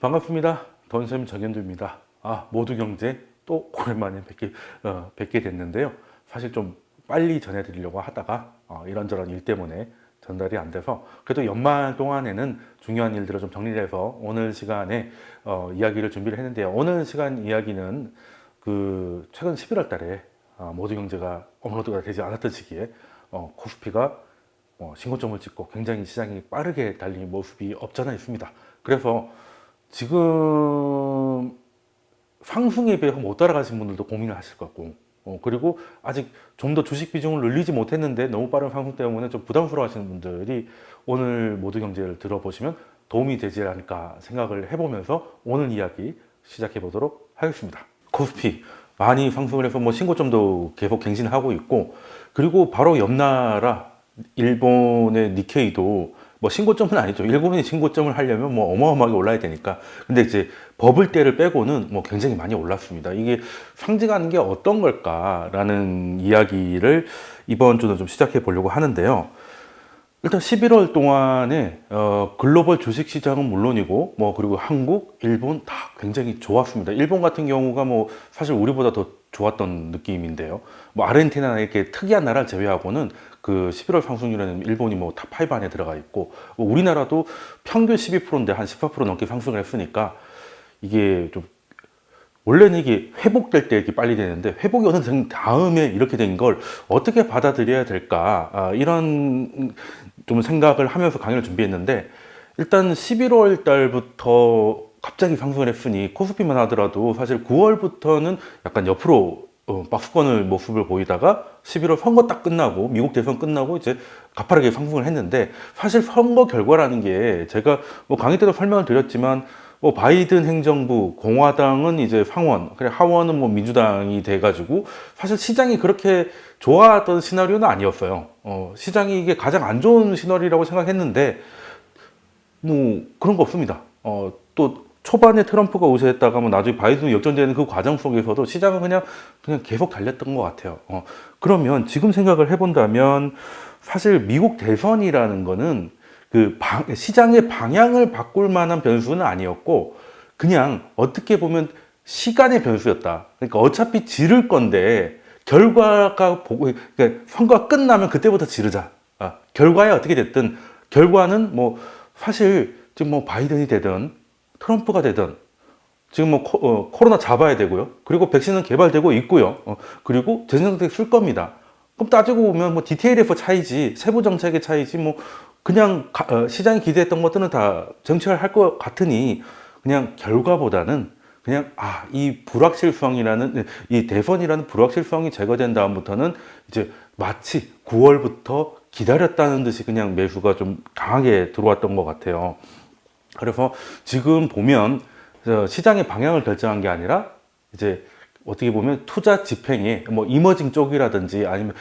반갑습니다. 던쌤 정현두입니다. 모두경제 또 오랜만에 뵙게 됐는데요. 사실 좀 빨리 전해드리려고 하다가 이런저런 일 때문에 전달이 안 돼서 그래도 연말 동안에는 중요한 일들을 좀 정리를 해서 오늘 시간에 이야기를 준비를 했는데요. 오늘 시간 이야기는 그 최근 11월 달에 모두경제가 업로드가 되지 않았던 시기에 코스피가 신고점을 찍고 굉장히 시장이 빠르게 달리는 모습이 없잖아 있습니다. 그래서 지금 상승에 비해서 못 따라가신 분들도 고민을 하실 것 같고, 그리고 아직 좀 더 주식 비중을 늘리지 못했는데 너무 빠른 상승 때문에 좀 부담스러워 하시는 분들이 오늘 모두 경제를 들어보시면 도움이 되지 않을까 생각을 해보면서 오늘 이야기 시작해 보도록 하겠습니다. 코스피 많이 상승을 해서 신고점도 계속 갱신하고 있고, 그리고 바로 옆 나라 일본의 니케이도 신고점은 아니죠. 일본이 신고점을 하려면 어마어마하게 올라야 되니까. 근데 이제 버블대를 빼고는 굉장히 많이 올랐습니다. 이게 상징하는 게 어떤 걸까라는 이야기를 이번 주는 좀 시작해 보려고 하는데요. 일단 11월 동안에 글로벌 주식 시장은 물론이고 그리고 한국, 일본 다 굉장히 좋았습니다. 일본 같은 경우가 사실 우리보다 더 좋았던 느낌인데요. 아르헨티나 이렇게 특이한 나라를 제외하고는 그 11월 상승률에는 일본이 탑5 안에 들어가 있고, 우리나라도 평균 12%인데 한 14% 넘게 상승을 했으니까 이게 좀 원래는 이게 회복될 때 이렇게 빨리 되는데 회복이 어느 다음에 이렇게 된 걸 어떻게 받아들여야 될까, 이런 좀 생각을 하면서 강의를 준비했는데, 일단 11월 달부터 갑자기 상승을 했으니 코스피만 하더라도 사실 9월부터는 약간 옆으로 박스권을 모습을 보이다가 11월 선거 딱 끝나고 미국 대선 끝나고 이제 가파르게 상승을 했는데, 사실 선거 결과라는 게 제가 강의 때도 설명을 드렸지만 바이든 행정부, 공화당은 이제 상원, 그래 하원은 민주당이 돼가지고 사실 시장이 그렇게 좋아하던 시나리오는 아니었어요. 시장이 이게 가장 안 좋은 시나리오라고 생각했는데 그런 거 없습니다. 또 초반에 트럼프가 우세했다가 나중에 바이든이 역전되는 그 과정 속에서도 시장은 그냥 계속 달렸던 것 같아요. 그러면 지금 생각을 해본다면 사실 미국 대선이라는 거는 시장의 방향을 바꿀 만한 변수는 아니었고, 그냥 어떻게 보면 시간의 변수였다. 그러니까 어차피 지를 건데 결과가 그러니까 선거가 끝나면 그때부터 지르자. 결과에 어떻게 됐든 결과는 사실 지금 바이든이 되든 트럼프가 되든 지금 코로나 잡아야 되고요. 그리고 백신은 개발되고 있고요. 그리고 재정정책 쓸 겁니다. 그럼 따지고 보면 디테일에서 차이지, 세부 정책의 차이지, 그냥 시장이 기대했던 것들은 다 정치할 것 같으니 그냥 결과보다는 그냥 이 불확실성이라는, 이 대선이라는 불확실성이 제거된 다음부터는 이제 마치 9월부터 기다렸다는 듯이 그냥 매수가 좀 강하게 들어왔던 것 같아요. 그래서 지금 보면 시장의 방향을 결정한 게 아니라 이제 어떻게 보면 투자 집행에 이머징 쪽이라든지 아니면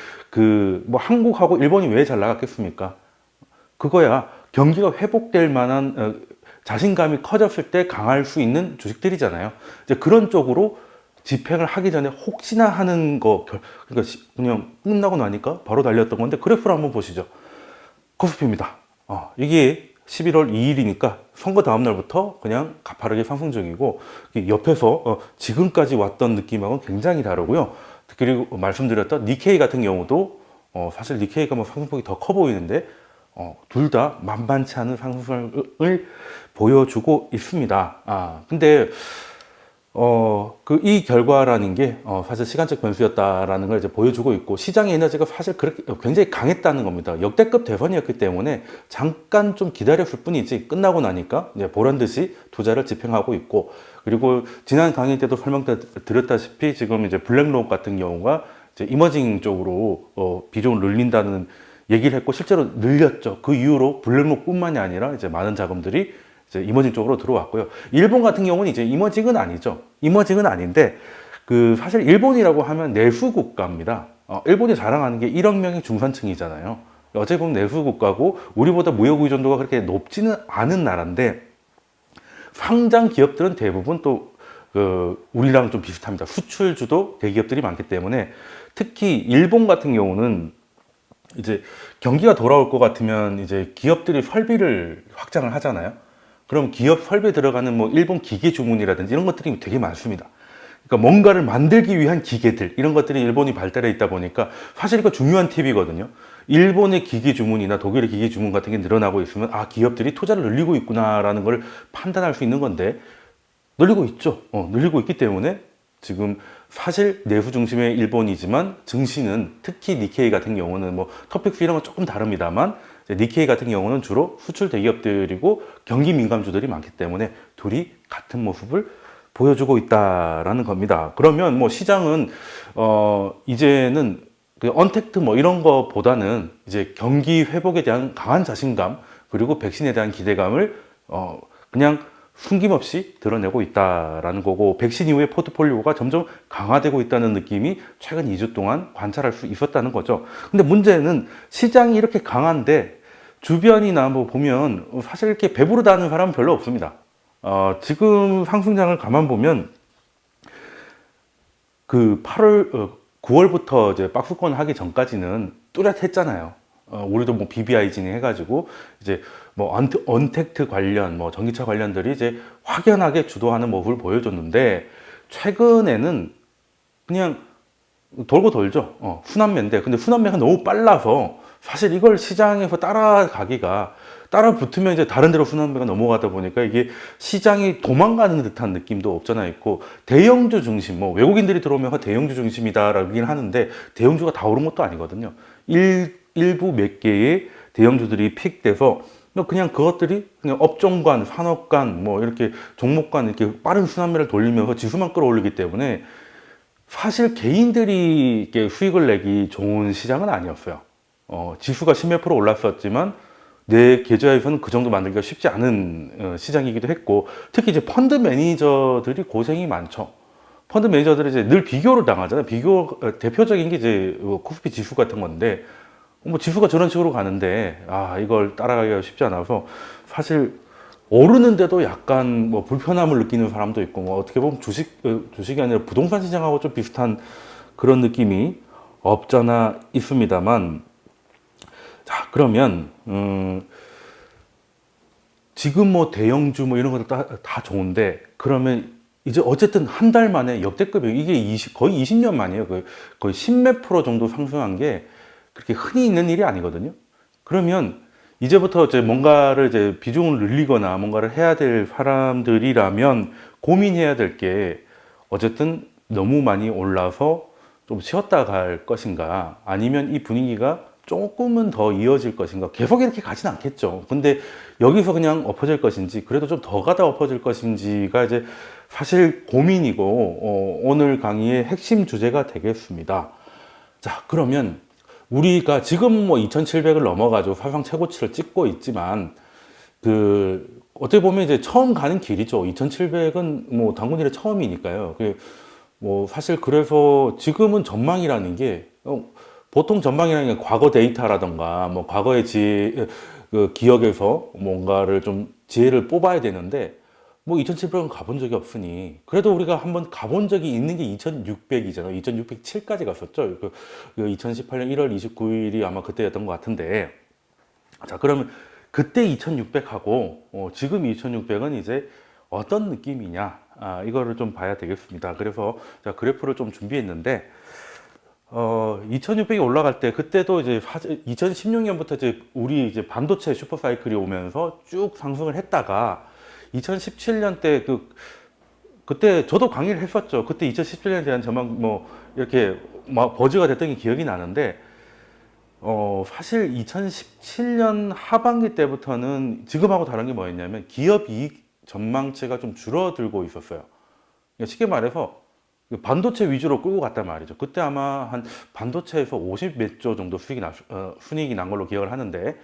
한국하고 일본이 왜 잘 나갔겠습니까? 그거야 경기가 회복될 만한 자신감이 커졌을 때 강할 수 있는 주식들이잖아요. 이제 그런 쪽으로 집행을 하기 전에 혹시나 하는 거, 그러니까 그냥 끝나고 나니까 바로 달렸던 건데, 그래프를 한번 보시죠. 코스피입니다. 이게 11월 2일이니까 선거 다음 날부터 그냥 가파르게 상승적이고, 옆에서 지금까지 왔던 느낌하고는 굉장히 다르고요. 그리고 말씀드렸던 니케이 같은 경우도 사실 니케이가 상승폭이 더 커 보이는데 둘 다 만만치 않은 상승을 보여주고 있습니다. 근데 이 결과라는 게 사실 시간적 변수였다라는 걸 이제 보여주고 있고, 시장의 에너지가 사실 그렇게 굉장히 강했다는 겁니다. 역대급 대선이었기 때문에 잠깐 좀 기다렸을 뿐이지 끝나고 나니까 이제 보란 듯이 투자를 집행하고 있고, 그리고 지난 강의 때도 설명드렸다시피 지금 이제 블랙록 같은 경우가 이제 이머징 쪽으로 비중을 늘린다는 얘기를 했고 실제로 늘렸죠. 그 이후로 블랙록뿐만이 아니라 이제 많은 자금들이 이제 이머징 쪽으로 들어왔고요. 일본 같은 경우는 이제 이머징은 아니죠. 이머징은 아닌데 사실 일본이라고 하면 내수 국가입니다. 일본이 자랑하는 게 1억 명의 중산층이잖아요. 어찌 보면 내수 국가고 우리보다 무역 의존도가 그렇게 높지는 않은 나라인데, 상장 기업들은 대부분 또 우리랑 좀 비슷합니다. 수출주도 대기업들이 많기 때문에, 특히 일본 같은 경우는 이제 경기가 돌아올 것 같으면 이제 기업들이 설비를 확장을 하잖아요. 그럼 기업 설비에 들어가는 뭐 일본 기계 주문이라든지 이런 것들이 되게 많습니다. 그러니까 뭔가를 만들기 위한 기계들 이런 것들이 일본이 발달해 있다 보니까 사실 이거 중요한 팁이거든요. 일본의 기계 주문이나 독일의 기계 주문 같은 게 늘어나고 있으면 아 기업들이 투자를 늘리고 있구나라는 걸 판단할 수 있는 건데 늘리고 있죠. 늘리고 있기 때문에 지금 사실 내수 중심의 일본이지만 증시는 특히 니케이 같은 경우는 뭐 터픽스 이런 건 조금 다릅니다만 니케이 같은 경우는 주로 수출 대기업들이고 경기 민감주들이 많기 때문에 둘이 같은 모습을 보여주고 있다라는 겁니다. 그러면 뭐 시장은 이제는 그 언택트 뭐 이런 거보다는 이제 경기 회복에 대한 강한 자신감 그리고 백신에 대한 기대감을 그냥 숨김없이 드러내고 있다라는 거고 백신 이후에 포트폴리오가 점점 강화되고 있다는 느낌이 최근 2주 동안 관찰할 수 있었다는 거죠. 근데 문제는 시장이 이렇게 강한데 주변이나 뭐 보면 사실 이렇게 배부르다는 사람은 별로 없습니다. 지금 상승장을 가만 보면 그 9월부터 이제 박스권 하기 전까지는 뚜렷했잖아요. 우리도 뭐 BBI 진행해가지고 이제 뭐 언택트 관련, 뭐 전기차 관련들이 이제 확연하게 주도하는 모습을 보여줬는데 최근에는 그냥 돌고 돌죠. 순환매인데 근데 순환매가 너무 빨라서 사실 이걸 시장에서 따라가기가 따라 붙으면 이제 다른 데로 순환매가 넘어가다 보니까 이게 시장이 도망가는 듯한 느낌도 없잖아 있고 대형주 중심, 뭐 외국인들이 들어오면 대형주 중심이다라긴 하는데 대형주가 다 오른 것도 아니거든요. 일부 몇 개의 대형주들이 픽돼서 그냥 그것들이 그냥 업종 간, 산업 간, 뭐 이렇게 종목 간 이렇게 빠른 순환매를 돌리면서 지수만 끌어올리기 때문에 사실 개인들이 이렇게 수익을 내기 좋은 시장은 아니었어요. 지수가 10몇 프로 올랐었지만 내 계좌에서는 그 정도 만들기가 쉽지 않은 시장이기도 했고 특히 이제 펀드 매니저들이 고생이 많죠. 펀드 매니저들이 이제 늘 비교를 당하잖아요. 대표적인 게 이제 코스피 지수 같은 건데 뭐 지수가 저런 식으로 가는데 이걸 따라가기가 쉽지 않아서 사실 오르는데도 약간 뭐 불편함을 느끼는 사람도 있고 뭐 어떻게 보면 주식이 아니라 부동산 시장하고 좀 비슷한 그런 느낌이 없잖아 있습니다만 자 그러면 지금 뭐 대형주 뭐 이런 것도 다 좋은데 그러면 이제 어쨌든 한 달 만에 역대급이에요. 이게 거의 20년 만이에요. 거의 10몇 프로 정도 상승한 게 그렇게 흔히 있는 일이 아니거든요. 그러면 이제부터 이제 뭔가를 이제 비중을 늘리거나 뭔가를 해야 될 사람들이라면 고민해야 될 게 어쨌든 너무 많이 올라서 좀 쉬었다 갈 것인가 아니면 이 분위기가 조금은 더 이어질 것인가 계속 이렇게 가진 않겠죠. 근데 여기서 그냥 엎어질 것인지 그래도 좀 더 가다 엎어질 것인지가 이제 사실 고민이고 오늘 강의의 핵심 주제가 되겠습니다. 자 그러면 우리가 지금 뭐 2700을 넘어가지고 사상 최고치를 찍고 있지만 그 어떻게 보면 이제 처음 가는 길이죠. 2700은 뭐 당군 이래 처음이니까요. 뭐 사실 그래서 지금은 전망이라는 게 보통 전망이라는 게 과거 데이터라던가 뭐 과거의 그 기억에서 뭔가를 좀 지혜를 뽑아야 되는데 뭐 2700은 가본 적이 없으니 그래도 우리가 한번 가본 적이 있는 게 2600이잖아요. 2607까지 갔었죠. 2018년 1월 29일이 아마 그때였던 것 같은데 자 그러면 그때 2600하고 지금 2600은 이제 어떤 느낌이냐 이거를 좀 봐야 되겠습니다. 그래서 제가 그래프를 좀 준비했는데 2600이 올라갈 때 그때도 이제 2016년부터 이제 우리 이제 반도체 슈퍼 사이클이 오면서 쭉 상승을 했다가 2017년 때 그때 저도 강의를 했었죠. 그때 2017년에 대한 전망 뭐 이렇게 막 버즈가 됐던 게 기억이 나는데 사실 2017년 하반기 때부터는 지금하고 다른 게 뭐였냐면 기업 이익 전망치가 좀 줄어들고 있었어요. 그러니까 쉽게 말해서 반도체 위주로 끌고 갔단 말이죠. 그때 아마 한 반도체에서 50 몇 조 정도 순이익이 난 걸로 기억을 하는데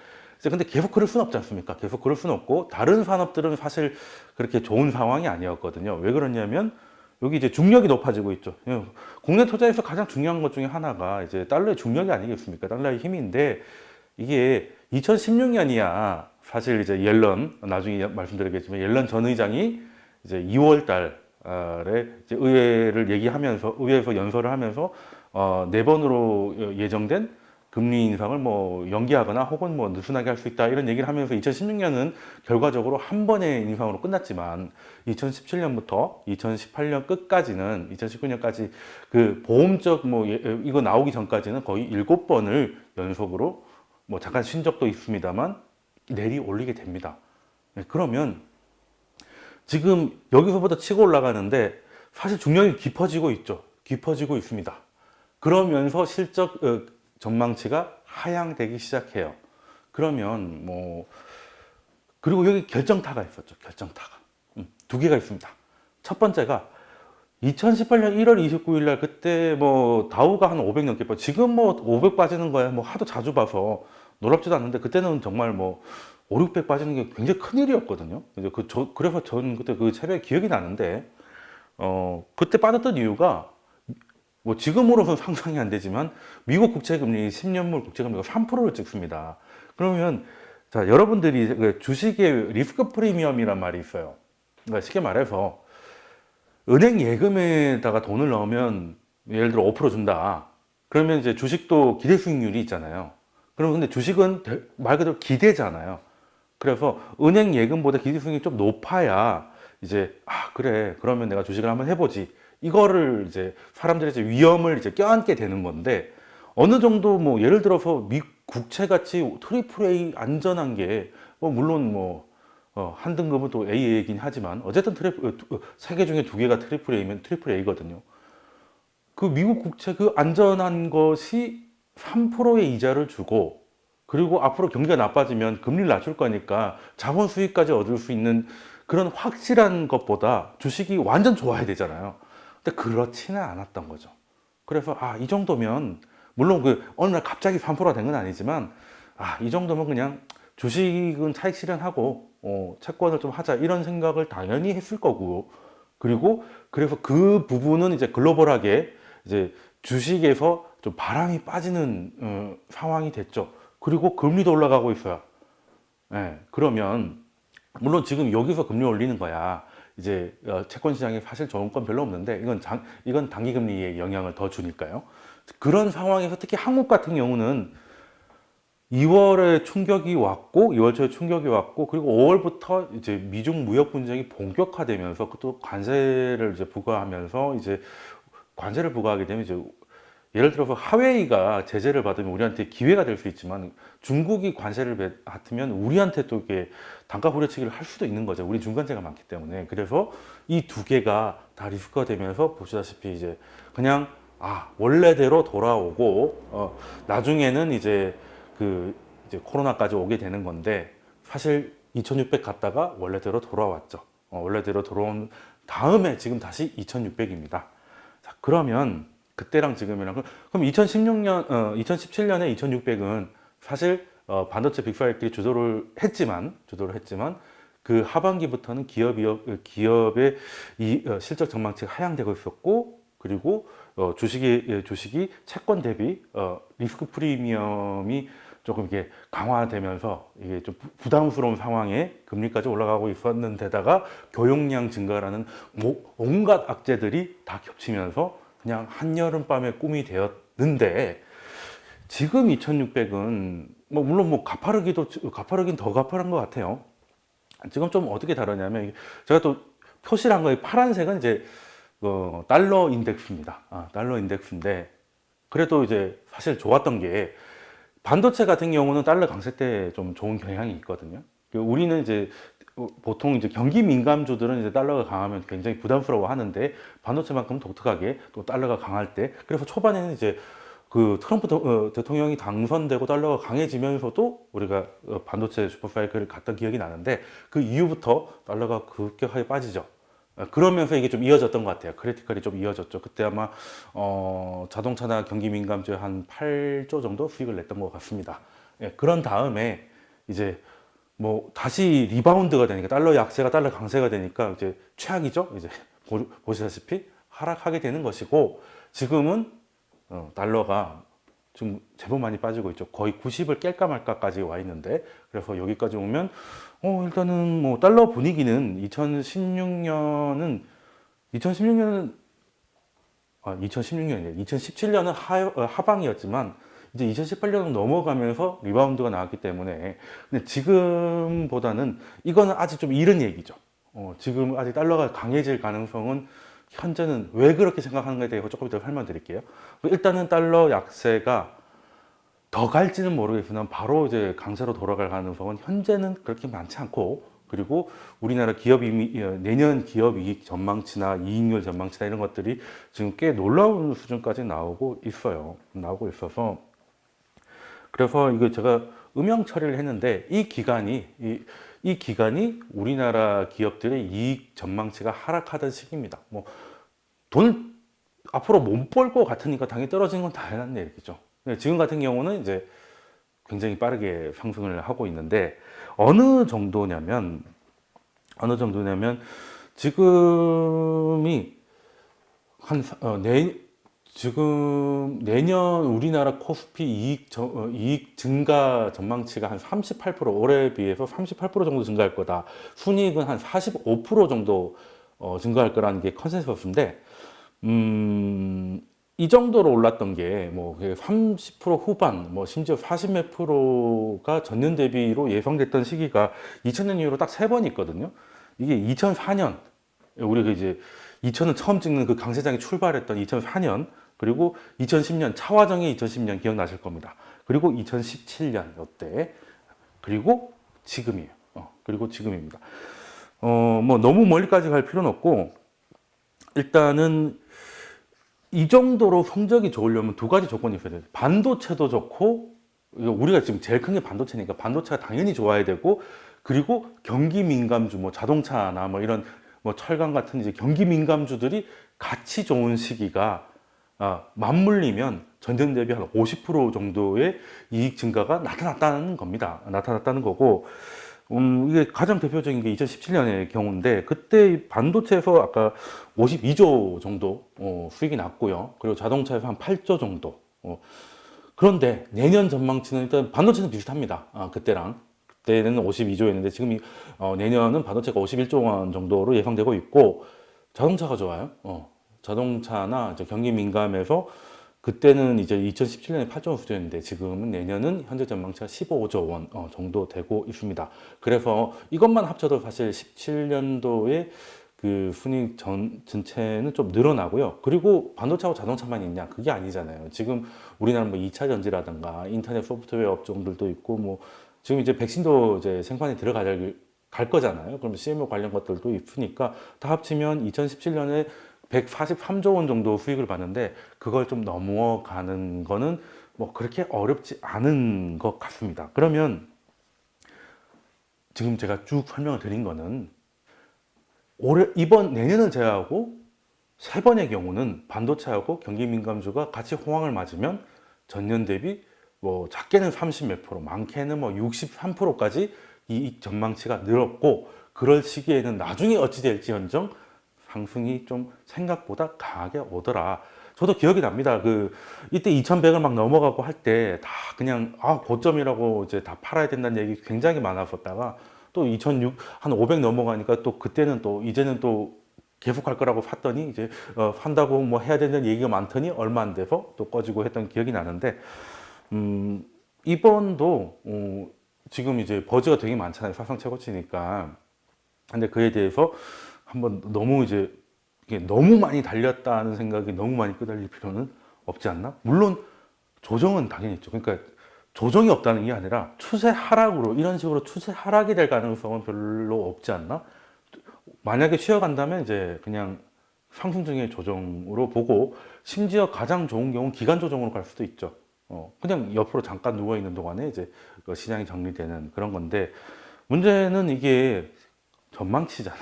근데 계속 그럴 수는 없지 않습니까? 계속 그럴 수는 없고 다른 산업들은 사실 그렇게 좋은 상황이 아니었거든요. 왜 그러냐면 여기 이제 중력이 높아지고 있죠. 국내 투자에서 가장 중요한 것 중에 하나가 이제 달러의 중력이 아니겠습니까? 달러의 힘인데 이게 2016년이야 사실 이제 옐런 나중에 말씀드리겠지만 옐런 전 의장이 이제 2월 달에 이제 의회를 얘기하면서 의회에서 연설을 하면서 4번으로 예정된 금리 인상을 뭐 연기하거나 혹은 뭐 느슨하게 할 수 있다 이런 얘기를 하면서 2016년은 결과적으로 한 번의 인상으로 끝났지만 2017년부터 2018년 끝까지는 2019년까지 그 보험적 뭐 이거 나오기 전까지는 거의 7번을 연속으로 뭐 잠깐 쉰 적도 있습니다만 내리 올리게 됩니다. 네, 그러면 지금 여기서부터 치고 올라가는데 사실 중력이 깊어지고 있죠. 깊어지고 있습니다. 그러면서 실적 전망치가 하향되기 시작해요. 그러면 뭐 그리고 여기 결정타가 있었죠. 결정타가 두 개가 있습니다. 첫 번째가 2018년 1월 29일 날 그때 뭐 다우가 한 500 넘게 빠져. 지금 뭐 500 빠지는 거야. 뭐 하도 자주 봐서 놀랍지도 않는데 그때는 정말 뭐 5, 600 빠지는 게 굉장히 큰 일이었거든요. 그래서 전 그때 그 새벽에 기억이 나는데 그때 빠졌던 이유가 뭐 지금으로서는 상상이 안 되지만 미국 국채금리 10년물 국채금리가 3%를 찍습니다. 그러면 자 여러분들이 그 주식의 리스크 프리미엄이란 말이 있어요. 그러니까 쉽게 말해서 은행 예금에다가 돈을 넣으면 예를 들어 5% 준다. 그러면 이제 주식도 기대 수익률이 있잖아요. 그럼 근데 주식은 말 그대로 기대잖아요. 그래서 은행 예금보다 기대 수익률이 좀 높아야 이제 아 그래 그러면 내가 주식을 한번 해보지. 이거를 이제 사람들의 이제 위험을 이제 껴안게 되는 건데 어느 정도 뭐 예를 들어서 미 국채 같이 트리플 A 안전한 게 뭐 물론 뭐 한 등급은 또 AA이긴 하지만 어쨌든 세 개 중에 두 개가 트리플 A면 트리플 A거든요. 그 미국 국채 그 안전한 것이 3%의 이자를 주고 그리고 앞으로 경기가 나빠지면 금리를 낮출 거니까 자본 수익까지 얻을 수 있는 그런 확실한 것보다 주식이 완전 좋아야 되잖아요. 근데 그렇지는 않았던 거죠. 그래서 아, 이 정도면 물론 그 어느 날 갑자기 3%가 된 건 아니지만 아, 이 정도면 그냥 주식은 차익 실현하고 채권을 좀 하자 이런 생각을 당연히 했을 거고 그리고 그래서 그 부분은 이제 글로벌하게 이제 주식에서 좀 바람이 빠지는 상황이 됐죠. 그리고 금리도 올라가고 있어요. 예, 그러면 물론 지금 여기서 금리 올리는 거야. 이제 채권 시장에 사실 좋은 건 별로 없는데 이건 단기 금리에 영향을 더 주니까요. 그런 상황에서 특히 한국 같은 경우는 2월에 충격이 왔고 2월 초에 충격이 왔고 그리고 5월부터 이제 미중 무역 분쟁이 본격화되면서 또 관세를 이제 부과하면서 이제 관세를 부과하게 되면 이제 예를 들어서 하웨이가 제재를 받으면 우리한테 기회가 될 수 있지만 중국이 관세를 받으면 우리한테 또 이게 단가 후려치기를 할 수도 있는 거죠. 우리 중간재가 많기 때문에. 그래서 이 두 개가 다 리스크가 되면서 보시다시피 이제 그냥 원래대로 돌아오고 나중에는 이제 이제 코로나까지 오게 되는 건데 사실 2600 갔다가 원래대로 돌아왔죠. 원래대로 돌아온 다음에 지금 다시 2600입니다. 자, 그러면 그때랑 지금이랑 그럼 2016년 2017년에 2600은 사실 반도체 빅5들이 주도를 했지만 그 하반기부터는 기업의 실적 전망치가 하향되고 있었고 그리고 주식이 채권 대비 리스크 프리미엄이 조금 이게 강화되면서 이게 좀 부담스러운 상황에 금리까지 올라가고 있었는데다가 교역량 증가라는 온갖 악재들이 다 겹치면서 그냥 한여름밤의 꿈이 되었는데 지금 2600은 뭐 물론 뭐 가파르긴 더 가파른 것 같아요. 지금 좀 어떻게 다르냐면 제가 또 표시를 한 거에 파란색은 이제 달러 인덱스입니다. 달러 인덱스인데 그래도 이제 사실 좋았던 게 반도체 같은 경우는 달러 강세 때 좀 좋은 경향이 있거든요. 우리는 이제 보통 이제 경기 민감주들은 이제 달러가 강하면 굉장히 부담스러워 하는데 반도체만큼 독특하게 또 달러가 강할 때 그래서 초반에는 이제 그 트럼프 대통령이 당선되고 달러가 강해지면서도 우리가 반도체 슈퍼사이클을 갔던 기억이 나는데 그 이후부터 달러가 급격하게 빠지죠. 그러면서 이게 좀 이어졌던 것 같아요. 크리티컬이 좀 이어졌죠. 그때 아마 자동차나 경기 민감주에 한 8조 정도 수익을 냈던 것 같습니다. 예, 그런 다음에 이제 뭐 다시 리바운드가 되니까 달러 약세가 달러 강세가 되니까 이제 최악이죠. 이제 보시다시피 하락하게 되는 것이고 지금은 달러가 지금 제법 많이 빠지고 있죠. 거의 90을 깰까 말까까지 와 있는데 그래서 여기까지 오면 일단은 뭐 달러 분위기는 2016년은 2017년은 하방이었지만 이제 2018년 넘어가면서 리바운드가 나왔기 때문에 근데 지금보다는 이거는 아직 좀 이른 얘기죠. 지금 아직 달러가 강해질 가능성은 현재는 왜 그렇게 생각하는가에 대해서 조금 더 설명드릴게요. 일단은 달러 약세가 더 갈지는 모르겠으나 바로 이제 강세로 돌아갈 가능성은 현재는 그렇게 많지 않고 그리고 우리나라 기업 내년 기업 이익 전망치나 이익률 전망치나 이런 것들이 지금 꽤 놀라운 수준까지 나오고 있어요. 나오고 있어서 그래서 이거 제가 음영 처리를 했는데 이 기간이 우리나라 기업들의 이익 전망치가 하락하던 시기입니다. 뭐 돈을 앞으로 못 벌 것 같으니까 당연히 떨어지는 건 당연한 얘기죠. 지금 같은 경우는 이제 굉장히 빠르게 상승을 하고 있는데 어느 정도냐면 지금이 지금 내년 우리나라 코스피 이익 증가 전망치가 한 38% 올해에 비해서 38% 정도 증가할 거다. 순이익은 한 45% 정도 증가할 거라는 게 컨센서스인데 이 정도로 올랐던 게 뭐 30% 후반, 뭐 심지어 40몇 프로가 전년 대비로 예상됐던 시기가 2000년 이후로 딱 세 번 있거든요. 이게 2004년, 우리가 이제 2000은 처음 찍는 그 강세장이 출발했던 2004년, 그리고 2010년, 차화정의 2010년 기억나실 겁니다. 그리고 2017년 이때, 그리고 지금이에요. 그리고 지금입니다. 뭐 너무 멀리까지 갈 필요는 없고, 일단은 이 정도로 성적이 좋으려면 두 가지 조건이 있어야 돼요. 반도체도 좋고, 우리가 지금 제일 큰 게 반도체니까 반도체가 당연히 좋아야 되고, 그리고 경기 민감주, 뭐 자동차나 뭐 이런 뭐 철강 같은 이제 경기 민감주들이 같이 좋은 시기가 맞물리면 전년 대비 한 50% 정도의 이익 증가가 나타났다는 겁니다. 나타났다는 거고, 이게 가장 대표적인 게 2017년의 경우인데 그때 반도체에서 아까 52조 정도 수익이 났고요. 그리고 자동차에서 한 8조 정도. 그런데 내년 전망치는 일단 반도체는 비슷합니다. 그때는 52조였는데 지금 내년은 반도체가 51조 원 정도로 예상되고 있고 자동차가 좋아요. 자동차나 경기 민감해서 그때는 이제 2017년에 8조 원 수준인데 지금은 내년은 현재 전망치가 15조 원 정도 되고 있습니다. 그래서 이것만 합쳐도 사실 17년도에 그 순이익 전체는 좀 늘어나고요. 그리고 반도체하고 자동차만 있냐? 그게 아니잖아요. 지금 우리나라 뭐 2차 전지라든가 인터넷 소프트웨어 업종들도 있고 뭐 지금 이제 백신도 이제 생산에 갈 거잖아요. 그럼 CMO 관련 것들도 있으니까 다 합치면 2017년에 143조 원 정도 수익을 봤는데 그걸 좀 넘어가는 거는 뭐 그렇게 어렵지 않은 것 같습니다. 그러면 지금 제가 쭉 설명을 드린 거는 내년을 제외하고 세 번의 경우는 반도체하고 경기 민감주가 같이 호황을 맞으면 전년 대비 뭐 작게는 30 몇 프로, 많게는 뭐 63%까지 이익 전망치가 늘었고 그럴 시기에는 나중에 어찌 될지언정 상승이 좀 생각보다 강하게 오더라. 저도 기억이 납니다. 이때 2100을 막 넘어가고 할 때 다 그냥 고점이라고 이제 다 팔아야 된다는 얘기 굉장히 많았었다가 또 2006 한 500 넘어가니까 또 그때는 또 이제는 또 계속 갈 거라고 샀더니 이제 산다고 뭐 해야 되는 얘기가 많더니 얼마 안 돼서 또 꺼지고 했던 기억이 나는데 이번도 지금 이제 버즈가 되게 많잖아요. 사상 최고치니까. 근데 그에 대해서 한번 너무 이제 이게 너무 많이 달렸다는 생각이 너무 많이 끄달릴 필요는 없지 않나? 물론 조정은 당연히 있죠. 그러니까 조정이 없다는 게 아니라 추세 하락으로 이런 식으로 추세 하락이 될 가능성은 별로 없지 않나? 만약에 쉬어간다면 이제 그냥 상승 중의 조정으로 보고 심지어 가장 좋은 경우는 기간 조정으로 갈 수도 있죠. 그냥 옆으로 잠깐 누워 있는 동안에 이제 시장이 정리되는 그런 건데 문제는 이게 전망치잖아요.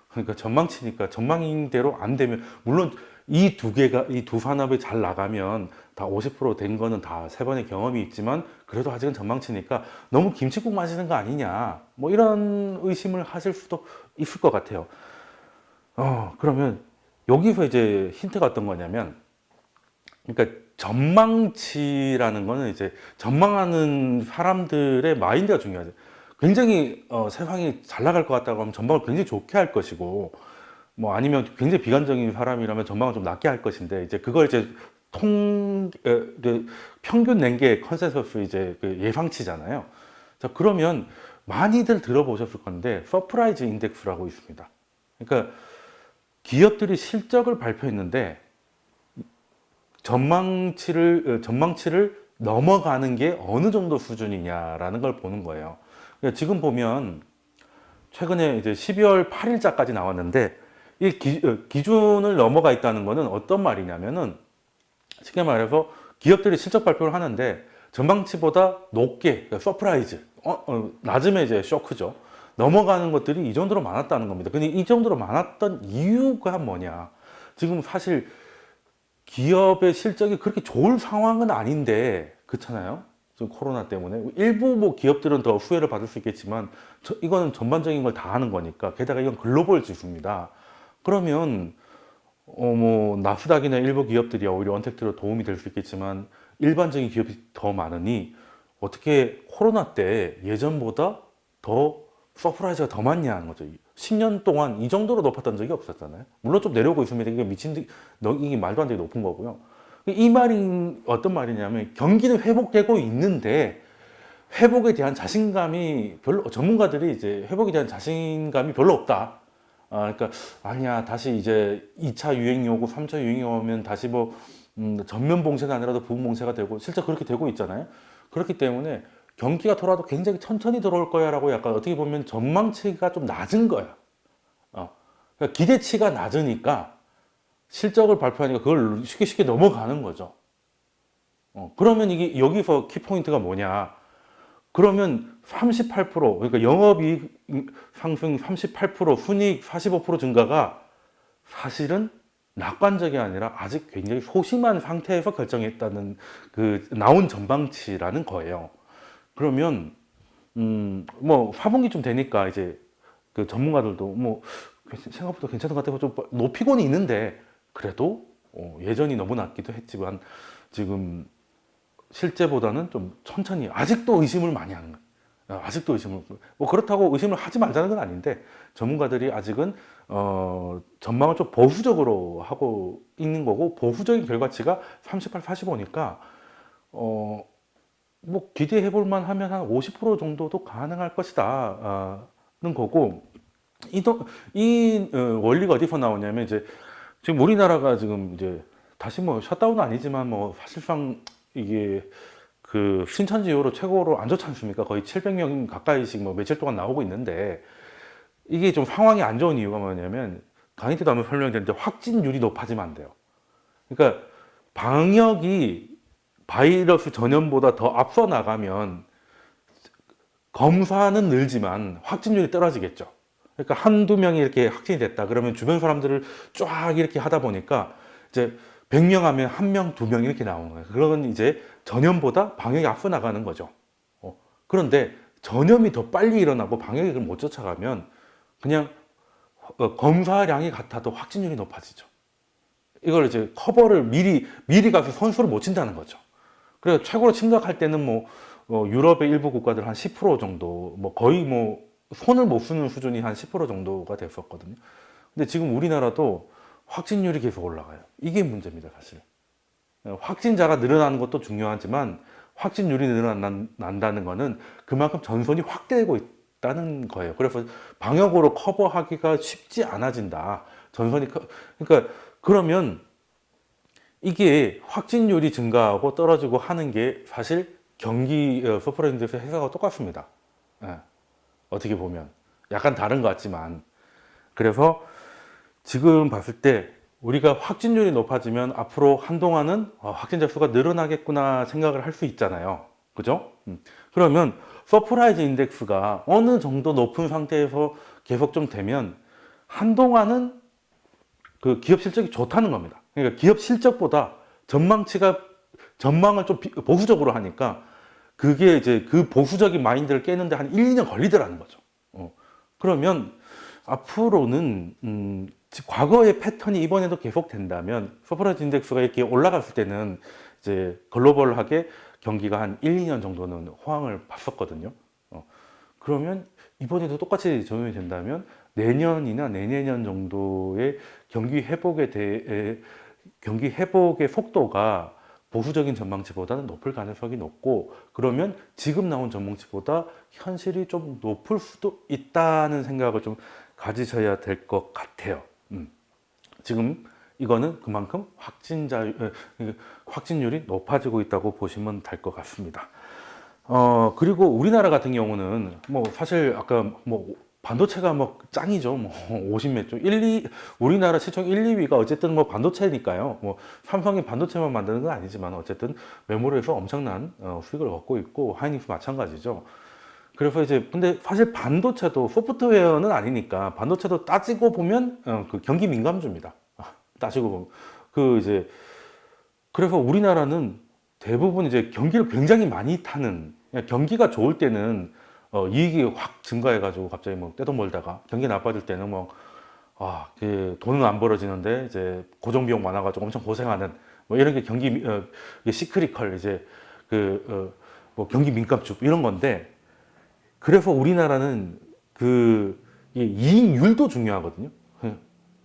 그러니까 전망치니까 전망인대로 안 되면 물론 이 두 산업이 잘 나가면 다 50%된 거는 다 세 번의 경험이 있지만 그래도 아직은 전망치니까 너무 김칫국 마시는 거 아니냐 뭐 이런 의심을 하실 수도 있을 것 같아요. 그러면 여기서 이제 힌트가 어떤 거냐면 그러니까 전망치라는 거는 이제 전망하는 사람들의 마인드가 중요하죠. 굉장히 세상이 잘 나갈 것 같다고 하면 전망을 굉장히 좋게 할 것이고 뭐 아니면 굉장히 비관적인 사람이라면 전망을 좀 낮게 할 것인데 이제 그걸 이제 평균 낸 게 컨센서스 이제 그 예상치잖아요. 자, 그러면 많이들 들어보셨을 건데 서프라이즈 인덱스라고 있습니다. 그러니까 기업들이 실적을 발표했는데 전망치를 넘어가는 게 어느 정도 수준이냐라는 걸 보는 거예요. 그러니까 지금 보면 최근에 이제 12월 8일자까지 나왔는데 이 기준을 넘어가 있다는 거는 어떤 말이냐면은 쉽게 말해서 기업들이 실적 발표를 하는데 전망치보다 높게, 그러니까 서프라이즈, 낮으면 이제 쇼크죠. 넘어가는 것들이 이 정도로 많았다는 겁니다. 근데 이 정도로 많았던 이유가 뭐냐? 지금 사실 기업의 실적이 그렇게 좋을 상황은 아닌데, 그렇잖아요? 지금 코로나 때문에. 일부 뭐 기업들은 더 후회를 받을 수 있겠지만, 이거는 전반적인 걸 다 하는 거니까. 게다가 이건 글로벌 지수입니다. 그러면, 뭐, 나스닥이나 일부 기업들이 오히려 언택트로 도움이 될 수 있겠지만, 일반적인 기업이 더 많으니, 어떻게 코로나 때 예전보다 더 서프라이즈가 더 많냐는 거죠. 10년 동안 이 정도로 높았던 적이 없었잖아요. 물론 좀 내려오고 있습니다. 이게 이게 말도 안 되게 높은 거고요. 이 말이 어떤 말이냐면 경기는 회복되고 있는데 회복에 대한 자신감이 별로, 전문가들이 이제 회복에 대한 자신감이 별로 없다. 그러니까 아니야, 다시 이제 2차 유행이 오고 3차 유행이 오면 다시 뭐 전면 봉쇄가 아니라도 부분 봉쇄가 되고 실제 그렇게 되고 있잖아요. 그렇기 때문에 경기가 돌아도 굉장히 천천히 들어올 거야라고 약간 어떻게 보면 전망치가 좀 낮은 거야. 그러니까 기대치가 낮으니까 실적을 발표하니까 그걸 쉽게 쉽게 넘어가는 거죠. 그러면 이게 여기서 키포인트가 뭐냐? 그러면 38%, 그러니까 영업이익 상승 38%, 순이익 45% 증가가 사실은 낙관적이 아니라 아직 굉장히 소심한 상태에서 결정했다는 그 나온 전망치라는 거예요. 그러면 뭐 4분기쯤 되니까 이제 그 전문가들도 뭐 생각보다 괜찮은 것 같아서 좀 높이고는 있는데 그래도 예전이 너무 낮기도 했지만 지금 실제보다는 좀 천천히 아직도 의심을 많이 하는 거예요. 아직도 의심을 뭐 그렇다고 의심을 하지 말자는 건 아닌데 전문가들이 아직은 전망을 좀 보수적으로 하고 있는 거고 보수적인 결과치가 38, 45니까 뭐 기대해 볼 만하면 한 50% 정도도 가능할 것이다는 거고 이 원리가 어디서 나오냐면 이제 지금 우리나라가 지금 이제 다시 뭐 셧다운은 아니지만 뭐 사실상 이게 그 신천지 이후로 최고로 안 좋지 않습니까? 거의 700명 가까이씩 뭐 며칠 동안 나오고 있는데 이게 좀 상황이 안 좋은 이유가 뭐냐면 강의 때도 한번 설명드렸는데 확진율이 높아지면 안 돼요. 그러니까 방역이 바이러스 전염보다 더 앞서 나가면 검사는 늘지만 확진율이 떨어지겠죠. 그러니까 한두 명이 이렇게 확진이 됐다. 그러면 주변 사람들을 쫙 이렇게 하다 보니까 이제 100명 하면 1명, 2명 이렇게 나오는 거예요. 그러면 이제 전염보다 방역이 앞서 나가는 거죠. 그런데 전염이 더 빨리 일어나고 방역을 못 쫓아가면 그냥 검사량이 같아도 확진율이 높아지죠. 이걸 이제 커버를 미리 가서 선수를 못 친다는 거죠. 그래서 최고로 심각할 때는 뭐 유럽의 일부 국가들 한 10% 정도, 뭐 거의 뭐 손을 못 쓰는 수준이 한 10% 정도가 됐었거든요. 근데 지금 우리나라도 확진율이 계속 올라가요. 이게 문제입니다, 사실. 확진자가 늘어나는 것도 중요하지만 확진율이 늘어난다는 거는 그만큼 전선이 확대되고 있다는 거예요. 그래서 방역으로 커버하기가 쉽지 않아진다. 그러니까 그러면 이게 확진율이 증가하고 떨어지고 하는 게 사실 경기 서프라인드에서 회사가 똑같습니다. 예, 어떻게 보면 약간 다른 것 같지만 그래서 지금 봤을 때 우리가 확진율이 높아지면 앞으로 한동안은 확진자 수가 늘어나겠구나 생각을 할 수 있잖아요. 그죠? 그러면 서프라이즈 인덱스가 어느 정도 높은 상태에서 계속 좀 되면 한동안은 그 기업 실적이 좋다는 겁니다. 그러니까 기업 실적보다 전망을 좀 보수적으로 하니까 그게 이제 그 보수적인 마인드를 깨는데 한 1, 2년 걸리더라는 거죠. 그러면 앞으로는 과거의 패턴이 이번에도 계속된다면 서프라이즈 인덱스가 이렇게 올라갔을 때는 이제 글로벌하게 경기가 한 1, 2년 정도는 호황을 봤었거든요. 그러면 이번에도 똑같이 적용이 된다면 내년이나 내내년 정도의 경기 회복에 대해 경기 회복의 속도가 보수적인 전망치보다는 높을 가능성이 높고, 그러면 지금 나온 전망치보다 현실이 좀 높을 수도 있다는 생각을 좀 가지셔야 될 것 같아요. 지금 이거는 그만큼 확진율이 높아지고 있다고 보시면 될 것 같습니다. 그리고 우리나라 같은 경우는 뭐 사실 아까 뭐 반도체가 뭐 짱이죠. 뭐 50몇 조. 우리나라 시총 1, 2위가 어쨌든 뭐 반도체니까요. 뭐 삼성이 반도체만 만드는 건 아니지만 어쨌든 메모리에서 엄청난 수익을 얻고 있고, 하이닉스 마찬가지죠. 그래서 이제 근데 사실 반도체도 소프트웨어는 아니니까, 반도체도 따지고 보면 그 경기 민감주입니다. 따지고 보면 이제 그래서 우리나라는 대부분 이제 경기를 굉장히 많이 타는, 그냥 경기가 좋을 때는 이익이 확 증가해가지고 갑자기 뭐 떼돈 벌다가, 경기 나빠질 때는 뭐 그 돈은 안 벌어지는데 이제 고정비용 많아가지고 엄청 고생하는, 뭐 이런 게 이게 시크리컬, 이제 뭐 경기 민감주 이런 건데, 그래서 우리나라는 이게 이익률도 중요하거든요.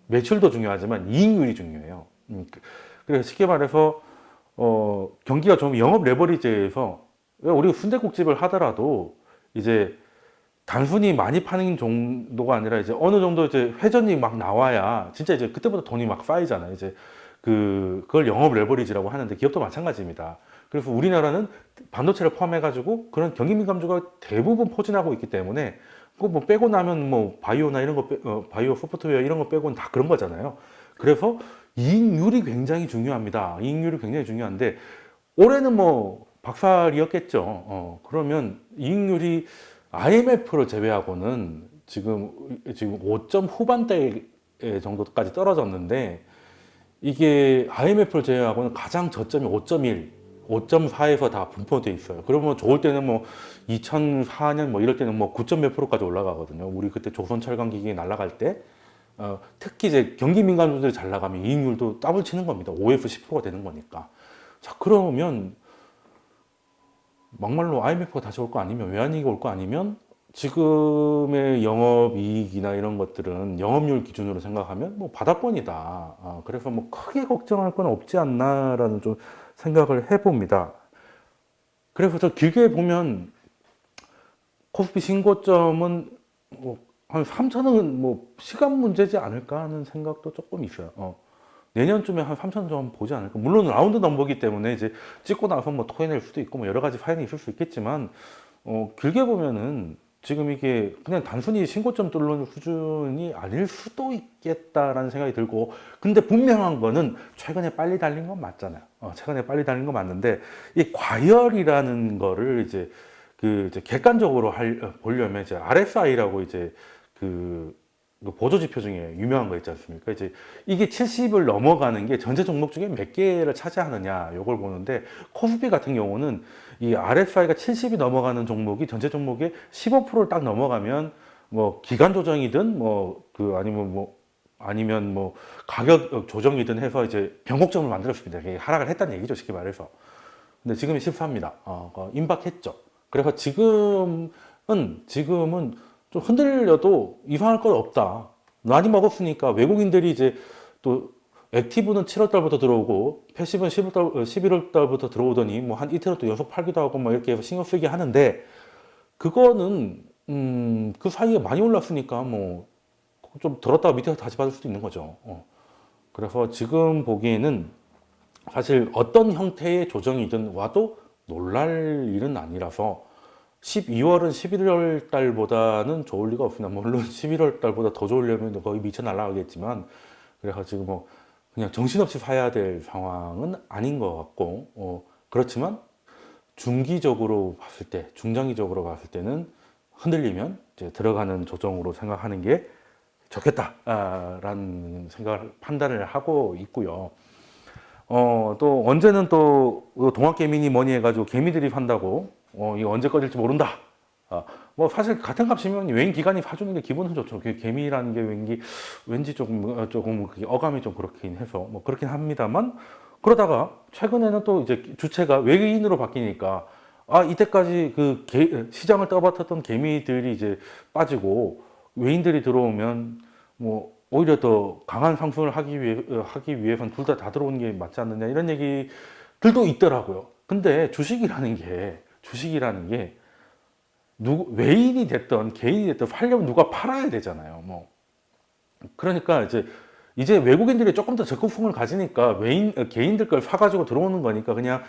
매출도 중요하지만 이익률이 중요해요. 그래서 쉽게 말해서 경기가 좀 영업 레버리지에서, 우리 순댓국집을 하더라도 이제 단순히 많이 파는 정도가 아니라 이제 어느 정도 이제 회전이 막 나와야 진짜 이제 그때부터 돈이 막 쌓이잖아요. 이제 그걸 영업 레버리지라고 하는데, 기업도 마찬가지입니다. 그래서 우리나라는 반도체를 포함해가지고 그런 경기 민감주가 대부분 포진하고 있기 때문에, 그 뭐 빼고 나면 뭐 바이오나 이런 거 바이오 소프트웨어 이런 거 빼고는 다 그런 거잖아요. 그래서 이익률이 굉장히 중요합니다. 이익률이 굉장히 중요한데, 올해는 뭐 박살이었겠죠. 그러면 이익률이 IMF를 제외하고는 지금 5점 후반대 정도까지 떨어졌는데, 이게 IMF를 제외하고는 가장 저점이 5.1, 5.4에서 다 분포되어 있어요. 그러면 좋을 때는 뭐 2004년 뭐 이럴 때는 뭐 9점 몇 프로까지 올라가거든요. 우리 그때 조선철강기기 날아갈 때, 특히 이제 경기 민감주들이 잘 나가면 이익률도 더블 치는 겁니다. 5에서 10%가 되는 거니까. 자, 그러면 막말로 IMF가 다시 올 거 아니면, 외환위기가 올 거 아니면, 지금의 영업이익이나 이런 것들은 영업률 기준으로 생각하면 뭐 바닥권이다. 그래서 뭐 크게 걱정할 건 없지 않나라는 좀 생각을 해봅니다. 그래서 저 길게 보면 코스피 신고점은 뭐 한 3천은 뭐 시간 문제지 않을까 하는 생각도 조금 있어요. 내년쯤에 한 3천 점 보지 않을까. 물론 라운드 넘버기 때문에 이제 찍고 나서 뭐 토해낼 수도 있고 뭐 여러 가지 사연이 있을 수 있겠지만, 길게 보면은 지금 이게 그냥 단순히 신고점 뚫는 수준이 아닐 수도 있겠다라는 생각이 들고, 근데 분명한 거는 최근에 빨리 달린 건 맞잖아요. 최근에 빨리 달린 건 맞는데, 이 과열이라는 거를 이제 이제 객관적으로 보려면 이제 RSI라고 이제 보조 지표 중에 유명한 거 있지 않습니까? 이제 이게 70을 넘어가는 게 전체 종목 중에 몇 개를 차지하느냐, 요걸 보는데, 코스피 같은 경우는 이 RSI가 70이 넘어가는 종목이 전체 종목의 15%를 딱 넘어가면, 뭐 기간 조정이든 아니면 뭐 가격 조정이든 해서 이제 변곡점을 만들었습니다. 하락을 했다는 얘기죠, 쉽게 말해서. 근데 지금이 14입니다. 임박했죠. 그래서 지금은 좀 흔들려도 이상할 건 없다. 많이 먹었으니까 외국인들이 이제 또 액티브는 7월 달부터 들어오고 패시브는 11월 달부터 들어오더니 뭐 한 이틀은 또 연속 팔기도 하고 뭐 이렇게 해서 신경 쓰게 하는데, 그거는 그 사이에 많이 올랐으니까 뭐 좀 들었다가 밑에서 다시 받을 수도 있는 거죠. 그래서 지금 보기에는 사실 어떤 형태의 조정이든 와도 놀랄 일은 아니라서, 12월은 11월 달보다는 좋을 리가 없습니다. 물론 11월 달보다 더 좋으려면 거의 미쳐 날아가겠지만, 그래서 지금 뭐 그냥 정신없이 사야 될 상황은 아닌 것 같고, 그렇지만 중기적으로 봤을 때, 중장기적으로 봤을 때는 흔들리면 이제 들어가는 조정으로 생각하는 게 좋겠다라는 판단을 하고 있고요. 또 언제는 또 동학개미니 뭐니 해가지고 개미들이 산다고 이거 언제 꺼질지 모른다. 뭐 사실 같은 값이면 외인 기관이 사주는 게 기분은 좋죠. 개미라는 게 왠지 조금 그게 어감이 좀 그렇긴 해서 뭐 그렇긴 합니다만, 그러다가 최근에는 또 이제 주체가 외계인으로 바뀌니까, 이때까지 시장을 떠받쳤던 개미들이 이제 빠지고 외인들이 들어오면 뭐 오히려 더 강한 상승을 하기 위해선 둘 다 들어오는 게 맞지 않느냐 이런 얘기들도 있더라고요. 근데 주식이라는 게 외인이 됐던 개인이 됐던 팔려면 누가 팔아야 되잖아요. 뭐 그러니까 이제 외국인들이 조금 더 적극성을 가지니까 개인들 걸 사가지고 들어오는 거니까 그냥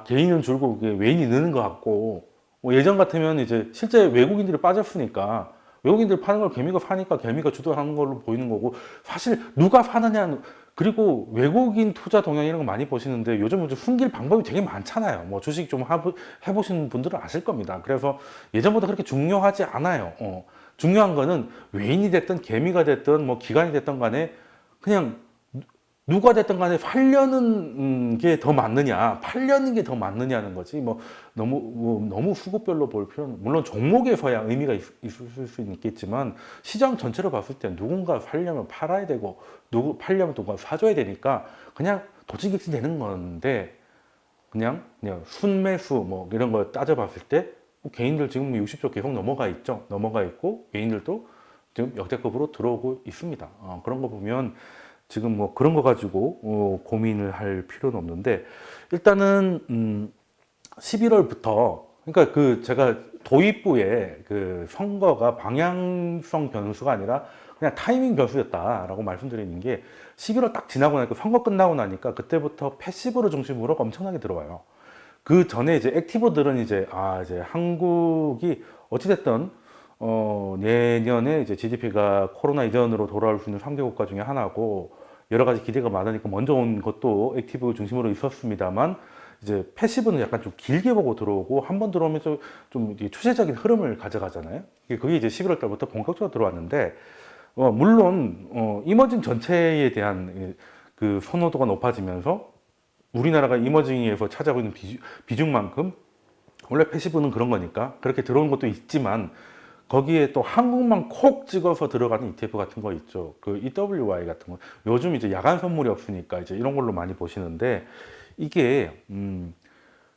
개인은 줄고 외인이 느는 것 같고 뭐 예전 같으면 이제 실제 외국인들이 빠졌으니까 외국인들이 파는 걸 개미가 사니까 개미가 주도하는 걸로 보이는 거고 사실 누가 사느냐 그리고 외국인 투자 동향 이런 거 많이 보시는데 요즘은 좀 숨길 방법이 되게 많잖아요. 뭐 주식 좀 해보신 분들은 아실 겁니다. 그래서 예전보다 그렇게 중요하지 않아요. 중요한 거는 외인이 됐든 개미가 됐든 뭐 기관이 됐든 간에 그냥 누가 됐든 간에 팔려는 게 더 맞느냐, 팔려는 게 더 맞느냐는 거지. 너무 수급별로 볼 필요는, 물론 종목에서야 의미가 있을 수는 있겠지만, 시장 전체로 봤을 때 누군가 팔려면 팔아야 되고, 팔려면 누군가 사줘야 되니까, 그냥 도치객이 되는 건데, 그냥 순매수 뭐 이런 거 따져봤을 때, 개인들 지금 60조 계속 넘어가 있죠. 넘어가 있고, 개인들도 지금 역대급으로 들어오고 있습니다. 그런 거 보면, 지금 뭐 그런 거 가지고 고민을 할 필요는 없는데 일단은 11월부터 그러니까 제가 도입부에 그 선거가 방향성 변수가 아니라 그냥 타이밍 변수였다라고 말씀드리는 게 11월 딱 지나고 나니까 선거 끝나고 나니까 그때부터 패시브를 중심으로 엄청나게 들어와요. 그 전에 이제 액티브들은 이제 한국이 어찌됐든 내년에 이제 GDP가 코로나 이전으로 돌아올 수 있는 3개 국가 중에 하나고 여러 가지 기대가 많으니까 먼저 온 것도 액티브 중심으로 있었습니다만 이제 패시브는 약간 좀 길게 보고 들어오고 한 번 들어오면 좀 추세적인 흐름을 가져가잖아요. 그게 이제 11월 달부터 본격적으로 들어왔는데 물론 이머징 전체에 대한 그 선호도가 높아지면서 우리나라가 이머징에서 차지하고 있는 비중만큼 원래 패시브는 그런 거니까 그렇게 들어오는 것도 있지만 거기에 또 한국만 콕 찍어서 들어가는 ETF 같은 거 있죠. 그 EWY 같은 거. 요즘 이제 야간 선물이 없으니까 이제 이런 걸로 많이 보시는데 이게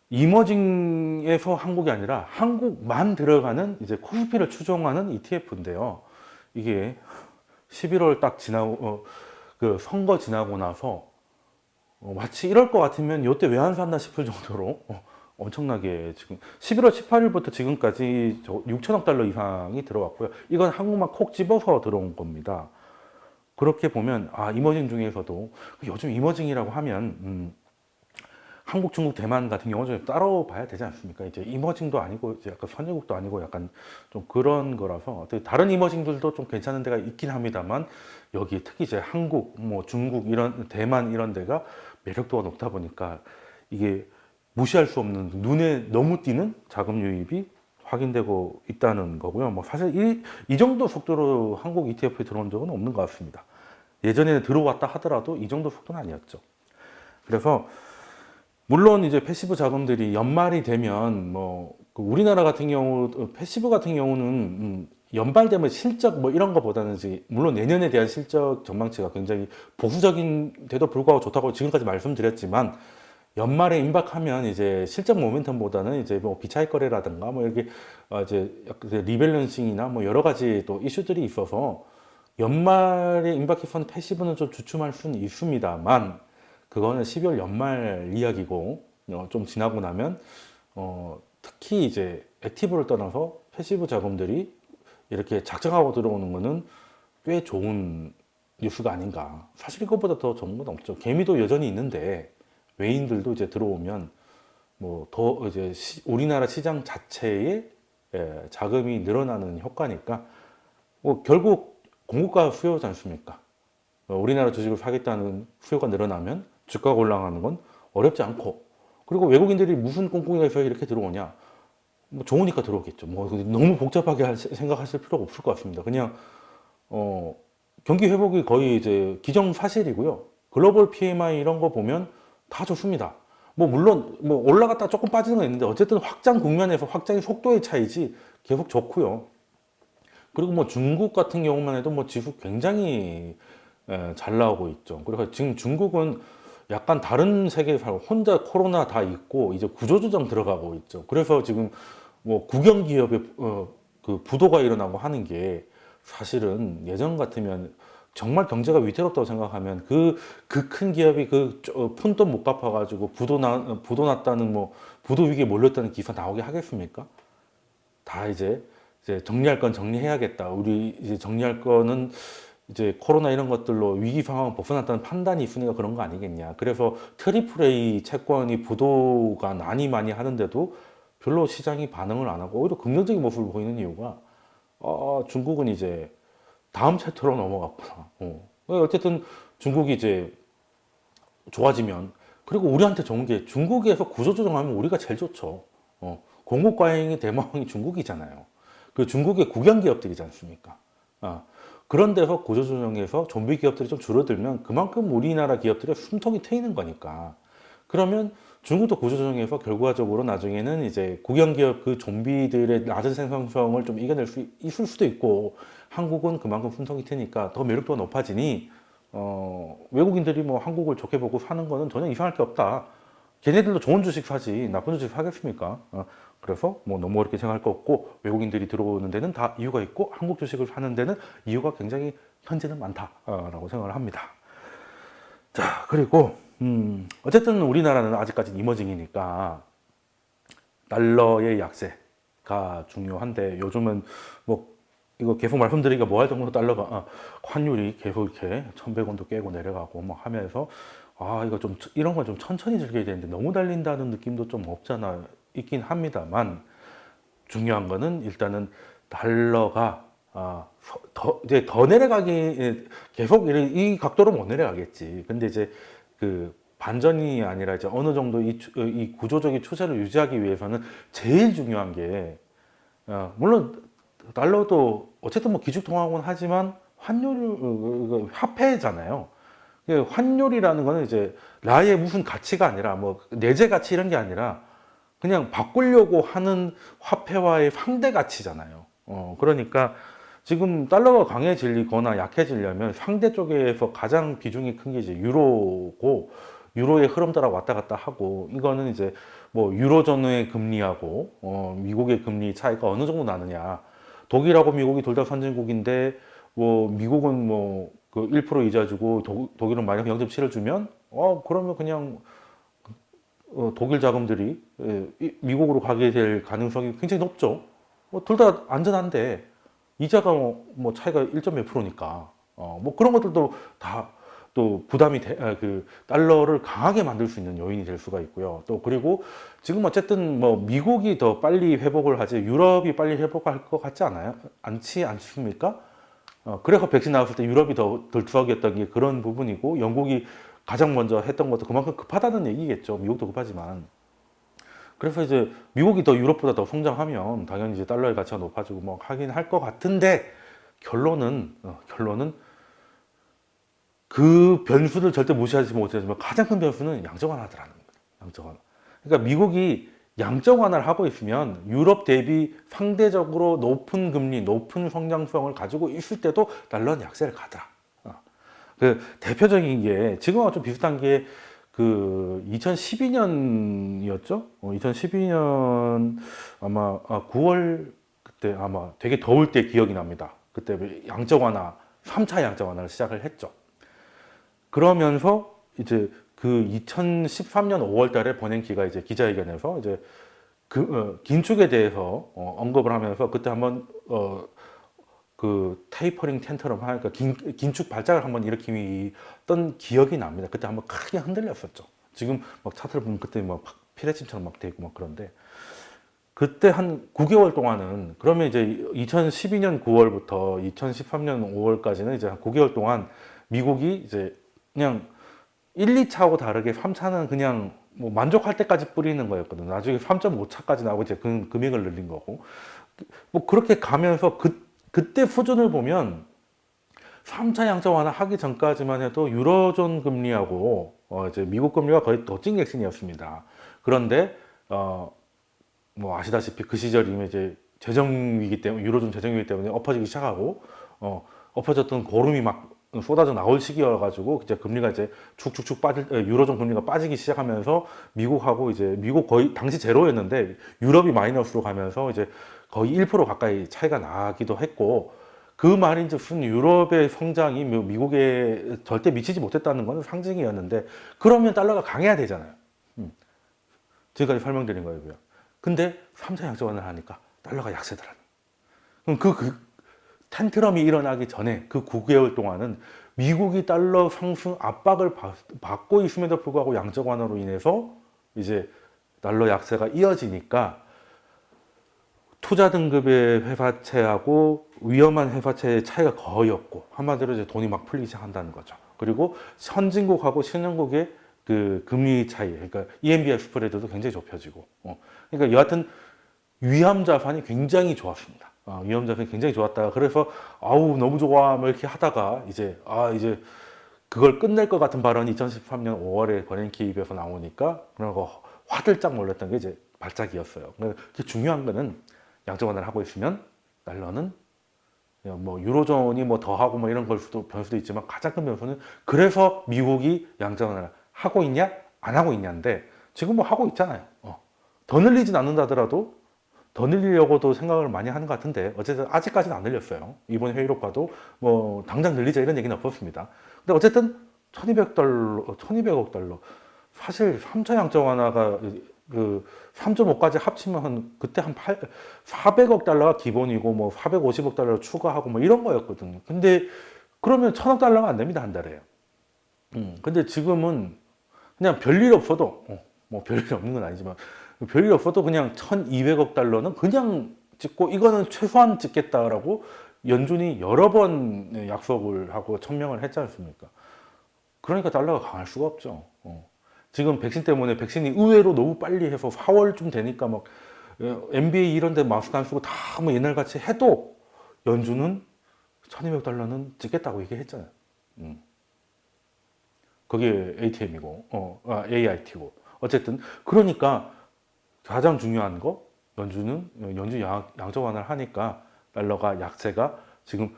이머징에서 한국이 아니라 한국만 들어가는 이제 코스피를 추종하는 ETF인데요. 이게 11월 딱 지나고 그 선거 지나고 나서 마치 이럴 것 같으면 이때 왜 안 샀나 싶을 정도로 엄청나게 지금 11월 18일부터 지금까지 6천억 달러 이상이 들어왔고요. 이건 한국만 콕 집어서 들어온 겁니다. 그렇게 보면 이머징 중에서도 요즘 이머징이라고 하면 한국, 중국, 대만 같은 경우 좀 따로 봐야 되지 않습니까? 이제 이머징도 아니고 이제 약간 선진국도 아니고 약간 좀 그런 거라서 다른 이머징들도 좀 괜찮은 데가 있긴 합니다만 여기 특히 이제 한국, 뭐 중국 이런 대만 이런 데가 매력도가 높다 보니까 이게 무시할 수 없는 눈에 너무 띄는 자금 유입이 확인되고 있다는 거고요. 뭐 사실 이 정도 속도로 한국 ETF에 들어온 적은 없는 것 같습니다. 예전에는 들어왔다 하더라도 이 정도 속도는 아니었죠. 그래서 물론 이제 패시브 자금들이 연말이 되면 그 우리나라 같은 경우 패시브 같은 경우는 연말 되면 실적 뭐 이런 거보다는 물론 내년에 대한 실적 전망치가 굉장히 보수적인데도 불구하고 좋다고 지금까지 말씀드렸지만 연말에 임박하면 이제 실적 모멘텀보다는 이제 뭐 비차익 거래라든가 뭐 이렇게 이제 리밸런싱이나 뭐 여러 가지 또 이슈들이 있어서 연말에 임박해서는 패시브는 좀 주춤할 수는 있습니다만 그거는 12월 연말 이야기고 좀 지나고 나면 특히 이제 액티브를 떠나서 패시브 자금들이 이렇게 작정하고 들어오는 거는 꽤 좋은 뉴스가 아닌가. 사실 이것보다 더 좋은 건 없죠. 개미도 여전히 있는데 외인들도 이제 들어오면 뭐 더 이제 우리나라 시장 자체의 자금이 늘어나는 효과니까 결국 공급과 수요지 않습니까? 우리나라 주식을 사겠다는 수요가 늘어나면 주가가 올라가는 건 어렵지 않고 그리고 외국인들이 무슨 꿍꿍이가 있어야 이렇게 들어오냐? 뭐 좋으니까 들어오겠죠. 뭐 너무 복잡하게 생각하실 필요가 없을 것 같습니다. 그냥 경기 회복이 거의 이제 기정사실이고요. 글로벌 PMI 이런 거 보면 다 좋습니다. 뭐 물론 뭐 올라갔다 조금 빠지는 건 있는데 어쨌든 확장 국면에서 확장의 속도의 차이지 계속 좋고요. 그리고 뭐 중국 같은 경우만 해도 뭐 지수 굉장히 잘 나오고 있죠. 그래서 지금 중국은 약간 다른 세계에서 혼자 코로나 다 있고 이제 구조조정 들어가고 있죠. 그래서 지금 뭐 국영기업의 그 부도가 일어나고 하는 게 사실은 예전 같으면 정말 경제가 위태롭다고 생각하면 그 큰 기업이 푼돈 못 갚아가지고 부도 났다는 뭐 부도 위기에 몰렸다는 기사 나오게 하겠습니까? 다 이제 정리할 건 정리해야겠다. 우리 이제 정리할 거는 이제 코로나 이런 것들로 위기 상황을 벗어났다는 판단이 있으니까 그런 거 아니겠냐. 그래서 트리플 A 채권이 부도가 많이 하는데도 별로 시장이 반응을 안 하고 오히려 긍정적인 모습을 보이는 이유가 중국은 이제 다음 챕터로 넘어갔구나. 어쨌든 중국이 이제 좋아지면 그리고 우리한테 좋은 게 중국에서 구조조정하면 우리가 제일 좋죠. 공급 과잉의 대마왕이 중국이잖아요. 그 중국의 국영 기업들이지 않습니까? 그런 데서 구조조정에서 좀비 기업들이 좀 줄어들면 그만큼 우리나라 기업들의 숨통이 트이는 거니까. 그러면 중국도 구조조정에서 결과적으로 나중에는 이제 국영 기업 그 좀비들의 낮은 생산성을 좀 이겨낼 수 있을 수도 있고, 한국은 그만큼 숨통이 트니까 더 매력도가 높아지니 외국인들이 뭐 한국을 좋게 보고 사는 거는 전혀 이상할 게 없다. 걔네들도 좋은 주식 사지 나쁜 주식 사겠습니까? 그래서 뭐 너무 어렵게 생각할 거 없고, 외국인들이 들어오는 데는 다 이유가 있고 한국 주식을 사는 데는 이유가 굉장히 현재는 많다라고 생각을 합니다. 자, 그리고 어쨌든 우리나라는 아직까지 이머징이니까 달러의 약세가 중요한데, 요즘은 뭐 이거 계속 말씀드리기가 뭐할 정도로 달러가 환율이 계속 이렇게 1100원도 깨고 내려가고 뭐 하면서 이거 좀 이런 건 좀 천천히 즐겨야 되는데 너무 달린다는 느낌도 좀 없잖아 있긴 합니다만, 중요한 거는 일단은 달러가 이제 더 내려가기 계속 이 각도로 못 내려가겠지. 근데 이제 그 반전이 아니라 이제 어느 정도 이 구조적인 추세를 유지하기 위해서는 제일 중요한 게 물론 달러도 어쨌든 뭐 기축통화곤 하지만 환율 화폐잖아요. 환율이라는 거는 이제 나의 무슨 가치가 아니라 뭐 내재 가치 이런 게 아니라 그냥 바꾸려고 하는 화폐와의 상대 가치잖아요. 그러니까 지금 달러가 강해지거나 약해지려면 상대 쪽에서 가장 비중이 큰 게 이제 유로고, 유로의 흐름 따라 왔다 갔다 하고, 이거는 이제 뭐 유로존의 금리하고 미국의 금리 차이가 어느 정도 나느냐. 독일하고 미국이 둘 다 선진국인데 뭐 미국은 뭐 그 1% 이자 주고 독일은 마이너스 0.7을 주면 그러면 그냥 독일 자금들이 미국으로 가게 될 가능성이 굉장히 높죠. 둘 다 안전한데 이자가 뭐 차이가 1몇 프로니까 뭐 그런 것들도 다 또 부담이 그 달러를 강하게 만들 수 있는 요인이 될 수가 있고요. 또 그리고 지금 어쨌든 뭐 미국이 더 빨리 회복을 하지 유럽이 빨리 회복할 것 같지 않지 않습니까? 그래서 백신 나왔을 때 유럽이 더 덜투하겠다는 게 그런 부분이고, 영국이 가장 먼저 했던 것도 그만큼 급하다는 얘기겠죠. 미국도 급하지만. 그래서 이제 미국이 더 유럽보다 더 성장하면 당연히 이제 달러의 가치가 높아지고 뭐 하긴 할 것 같은데, 결론은 그 변수를 절대 무시하지 못하지만 가장 큰 변수는 양적 완화더라는 거예요. 양적 완화. 그러니까 미국이 양적 완화를 하고 있으면 유럽 대비 상대적으로 높은 금리, 높은 성장성을 가지고 있을 때도 달러는 약세를 가더라. 그 대표적인 게 지금하고 좀 비슷한 게 그 2012년이었죠? 2012년 아마 9월 그때 아마 되게 더울 때 기억이 납니다. 그때 양적 완화, 3차 양적 완화를 시작을 했죠. 그러면서 이제 그 2013년 5월 달에 버냉키가 이제 기자회견에서 이제 긴축에 대해서 언급을 하면서 그때 한번 그 테이퍼링 텐트럼 하니까 긴축 발작을 한번 일으키던 기억이 납니다. 그때 한번 크게 흔들렸었죠. 지금 막 차트를 보면 그때 막 피레침처럼 막 돼 있고 막 그런데, 그때 한 9개월 동안은, 그러면 이제 2012년 9월부터 2013년 5월까지는 이제 한 9개월 동안 미국이 이제 그냥 1, 2차하고 다르게 3차는 그냥 뭐 만족할 때까지 뿌리는 거였거든요. 나중에 3.5차까지 나오고 이제 그 금액을 늘린 거고, 뭐 그렇게 가면서 그때 수준을 보면 3차 양적 완화 하기 전까지만 해도 유로존 금리하고 이제 미국 금리가 거의 더찐 객신이었습니다. 그런데 뭐 아시다시피 그 시절이면 이제 재정 위기 때문에, 유로존 재정 위기 때문에 엎어지기 시작하고 엎어졌던 고름이 막 쏟아져 나올 시기여가지고 이제 금리가 이제 축축축 유로존 금리가 빠지기 시작하면서 미국하고 이제 미국 거의 당시 제로였는데 유럽이 마이너스로 가면서 이제 거의 1% 가까이 차이가 나기도 했고, 그 말인즉슨 유럽의 성장이 미국에 절대 미치지 못했다는 것은 상징이었는데 그러면 달러가 강해야 되잖아요. 지금까지 설명드린 거예요. 근데 3차 양적 완화를 하니까 달러가 약세더라는. 그럼 그 텐트럼이 일어나기 전에 그 9개월 동안은 미국이 달러 상승 압박을 받고 있음에도 불구하고 양적 완화로 인해서 이제 달러 약세가 이어지니까 투자 등급의 회사채하고 위험한 회사채의 차이가 거의 없고 한마디로 이제 돈이 막 풀리기 시작한다는 거죠. 그리고 선진국하고 신흥국의 그 금리 차이, 그러니까 EMBI 스프레드도 굉장히 좁혀지고, 그러니까 여하튼 위험 자산이 굉장히 좋았습니다. 위험 자산이 굉장히 좋았다가 그래서 아우 너무 좋아 뭐 이렇게 하다가 이제 이제 그걸 끝낼 것 같은 발언이 2013년 5월에 버냉키 입에서 나오니까 그러고 화들짝 놀랐던 게 이제 발작이었어요. 그러니까 중요한 거는 양적 완화를 하고 있으면 달러는 뭐 유로존이 뭐 더하고 뭐 이런 걸 변수도 있지만 가장 큰 변수는 그래서 미국이 양적 완화를 하고 있냐 안 하고 있냐인데 지금 뭐 하고 있잖아요. 더 늘리진 않는다더라도 더 늘리려고도 생각을 많이 하는 것 같은데 어쨌든 아직까지는 안 늘렸어요. 이번 회의록 봐도 뭐 당장 늘리자 이런 얘기는 없었습니다. 근데 어쨌든 1200억 달러 사실 3차 양적 완화가 그 3.5까지 합치면 그때 한 400억 달러가 기본이고 뭐 450억 달러 추가하고 뭐 이런 거였거든요. 근데 그러면 1000억 달러가 안 됩니다, 한 달에. 근데 지금은 그냥 별일 없어도 뭐 별일 없는 건 아니지만 별일 없어도 그냥 1200억 달러는 그냥 찍고 이거는 최소한 찍겠다라고 연준이 여러 번 약속을 하고 천명을 했지 않습니까? 그러니까 달러가 강할 수가 없죠. 지금 백신 때문에 백신이 의외로 너무 빨리 해서 4월쯤 되니까 막 MBA 이런 데 마스크 안 쓰고 다 뭐 옛날같이 해도 연준은 1200달러는 찍겠다고 얘기했잖아요. 그게 ATM이고, AIT고. 어쨌든 그러니까 가장 중요한 거 연준 양적 완화를 하니까 달러가 약세가 지금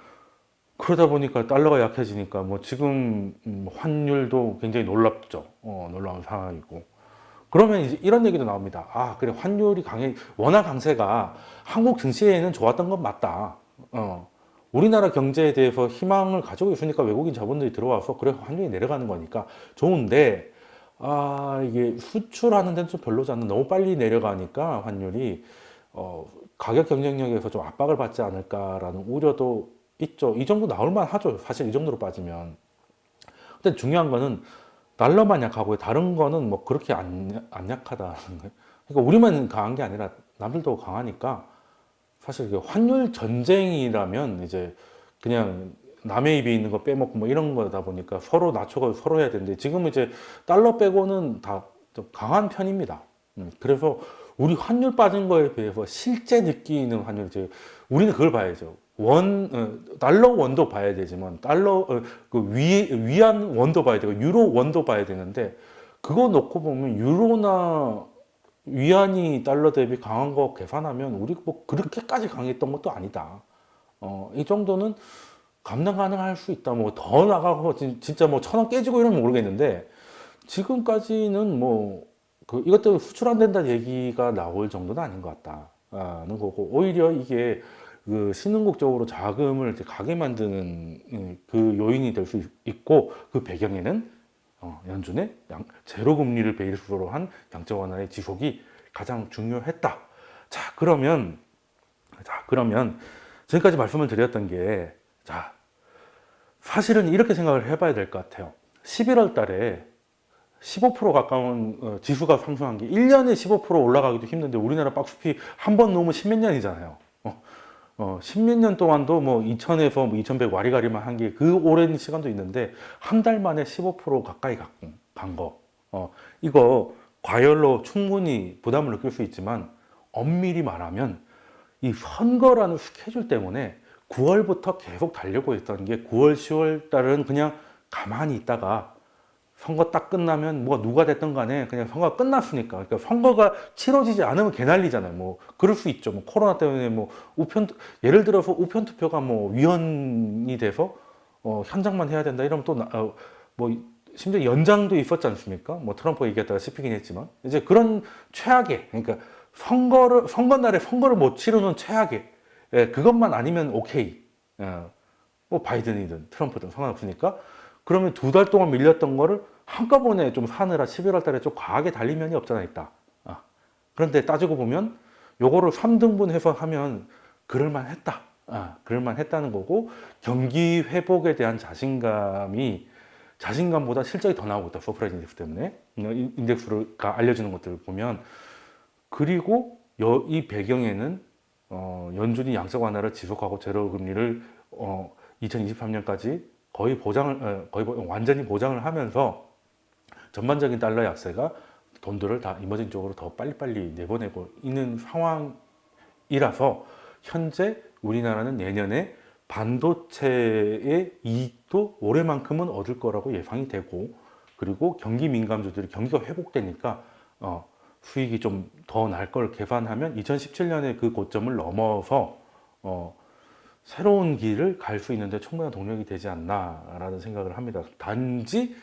그러다 보니까 달러가 약해지니까 뭐 지금 환율도 굉장히 놀랍죠. 놀라운 상황이고. 그러면 이제 이런 얘기도 나옵니다. 그래 환율이 워낙 강세가 한국 증시에는 좋았던 건 맞다. 우리나라 경제에 대해서 희망을 가지고 있으니까 외국인 자본들이 들어와서 그래 환율이 내려가는 거니까 좋은데 이게 수출하는 데는 좀 별로지 않나 너무 빨리 내려가니까 환율이 가격 경쟁력에서 좀 압박을 받지 않을까라는 우려도 있죠. 이 정도 나올만 하죠. 사실 이 정도로 빠지면. 근데 중요한 거는 달러만 약하고 다른 거는 뭐 그렇게 안 약하다는 거예요. 그러니까 우리만 강한 게 아니라 남들도 강하니까 사실 환율 전쟁이라면 이제 그냥 남의 입에 있는 거 빼먹고 뭐 이런 거다 보니까 서로 낮춰서 서로 해야 되는데 지금 이제 달러 빼고는 다 좀 강한 편입니다. 그래서 우리 환율 빠진 거에 비해서 실제 느끼는 환율 이제 우리는 그걸 봐야죠. 달러 원도 봐야 되지만 달러 그 위안 원도 봐야 되고 유로 원도 봐야 되는데 그거 놓고 보면 유로나 위안이 달러 대비 강한 거 계산하면 우리 뭐 그렇게까지 강했던 것도 아니다. 이 정도는 감당 가능할 수 있다. 뭐 더 나가고 진짜 뭐 1000원 깨지고 이러면 모르겠는데 지금까지는 뭐 이것 때문에 수출 안 된다는 얘기가 나올 정도는 아닌 것 같다는 거고 오히려 이게 그 신흥국적으로 자금을 가게 만드는 그 요인이 될 수 있고 그 배경에는 연준의 제로 금리를 베이스로 한 양적 완화의 지속이 가장 중요했다. 그러면 지금까지 말씀을 드렸던 게 사실은 이렇게 생각을 해봐야 될 것 같아요. 11월 달에 15% 가까운 지수가 상승한 게 1년에 15% 올라가기도 힘든데 우리나라 박스피 한 번 넘으면 십몇 년이잖아요. 십몇 년 동안도 뭐 2000에서 뭐 2100 와리가리만 한 게 그 오랜 시간도 있는데 한 달 만에 15% 가까이 간 거. 이거 과열로 충분히 부담을 느낄 수 있지만 엄밀히 말하면 이 선거라는 스케줄 때문에 9월부터 계속 달려고 했던 게 9월, 10월 달은 그냥 가만히 있다가 선거 딱 끝나면 뭐 누가 됐든 간에 그냥 선거가 끝났으니까. 그러니까 선거가 치러지지 않으면 개난리잖아요. 뭐 그럴 수 있죠. 뭐 코로나 때문에 뭐 예를 들어서 우편 투표가 뭐 위헌이 돼서 현장만 해야 된다 이러면 또 뭐 심지어 연장도 있었지 않습니까? 뭐 트럼프가 얘기했다가 씹히긴 했지만 이제 그런 최악의 그러니까 선거 날에 선거를 못 치르는 최악의 그것만 아니면 오케이. 뭐 바이든이든 트럼프든 상관없으니까. 그러면 2달 동안 밀렸던 거를 한꺼번에 좀 사느라 11월 달에 좀 과하게 달린 면이 없잖아 있다. 그런데 따지고 보면 요거를 3등분해서 하면 그럴만 했다. 그럴만 했다는 거고, 경기 회복에 대한 자신감보다 실적이 더 나오고 있다. 서프라이즈 인덱스 때문에. 인덱스가 알려주는 것들을 보면. 그리고 이 배경에는 연준이 양적 완화를 지속하고 제로 금리를 2023년까지 거의 완전히 보장을 하면서 전반적인 달러 약세가 돈들을 다 이머징 쪽으로 더 빨리빨리 내보내고 있는 상황이라서, 현재 우리나라는 내년에 반도체의 이익도 올해만큼은 얻을 거라고 예상이 되고, 그리고 경기 민감주들이 경기가 회복되니까 수익이 좀 더 날 걸 계산하면 2017년의 그 고점을 넘어서 새로운 길을 갈 수 있는데 충분한 동력이 되지 않나라는 생각을 합니다. 단지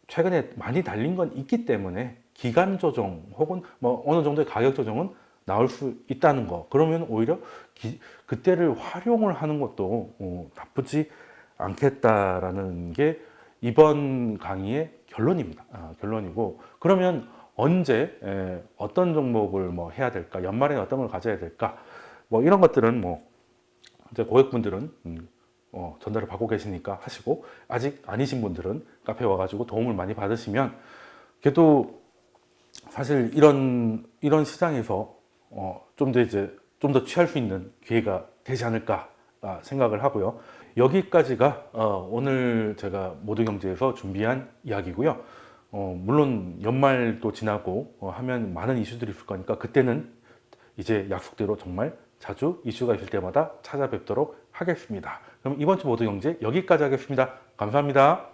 최근에 많이 달린 건 있기 때문에 기간 조정 혹은 뭐 어느 정도의 가격 조정은 나올 수 있다는 거. 그러면 오히려 그때를 활용을 하는 것도 나쁘지 않겠다라는 게 이번 강의의 결론입니다. 결론이고, 그러면 언제 어떤 종목을 뭐 해야 될까, 연말에 어떤 걸 가져야 될까, 뭐 이런 것들은 뭐 이제 고객분들은 전달을 받고 계시니까 하시고, 아직 아니신 분들은 카페에 와가지고 도움을 많이 받으시면, 그래도 사실 이런 시장에서 좀 더 취할 수 있는 기회가 되지 않을까 생각을 하고요. 여기까지가 오늘 제가 모두경제에서 준비한 이야기고요. 물론 연말도 지나고 하면 많은 이슈들이 있을 거니까, 그때는 이제 약속대로 정말 자주 이슈가 있을 때마다 찾아뵙도록 하겠습니다. 그럼 이번 주 모두경제 여기까지 하겠습니다. 감사합니다.